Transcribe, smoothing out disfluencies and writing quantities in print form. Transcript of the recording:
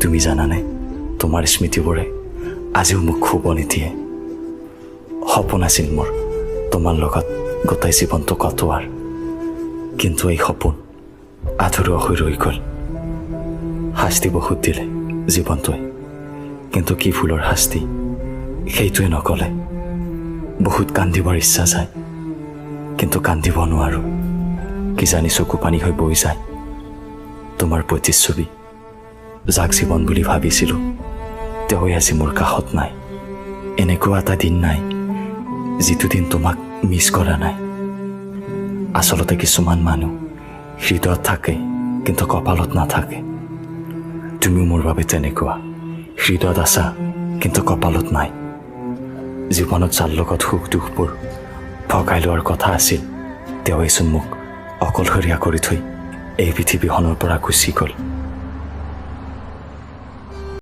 তুমি জানানে তোমাৰ স্মৃতিবোৰে আজিও মোক শুবনি দিয়ে। সপোন আছিল মোৰ তোমাৰ লগত গোটেই জীৱনটো কটোৱাৰ, কিন্তু এই সপোন আধৰুৱা হৈ ৰৈ গ'ল। শাস্তি বহুত দিলে জীৱনটোৱে, কিন্তু কি ফুলৰ শাস্তি সেইটোৱে নকলে। বহুত কান্দিবৰ ইচ্ছা যায়, কিন্তু কান্দিব নোৱাৰোঁ। কিজানি চকু পানী হৈ বৈ যায় তোমাৰ প্ৰতিচ্ছবি। যাক জীৱন বুলি ভাবিছিলোঁ তেওঁ আজি মোৰ কাষত নাই। এনেকুৱা এটা দিন নাই যিটো দিন তোমাক মিছ কৰা নাই। আচলতে কিছুমান মানুহ হৃদয়ত থাকে কিন্তু কপালত নাথাকে। তুমিও মোৰ বাবে তেনেকুৱা, হৃদয়ত আছা কিন্তু কপালত নাই। জীৱনত যাৰ লগত সুখ দুখবোৰ ভগাই লোৱাৰ কথা আছিল তেওঁৱেচোন মোক অকলশৰীয়া কৰি থৈ এই পৃথিৱীখনৰ পৰা গুচি গ'ল।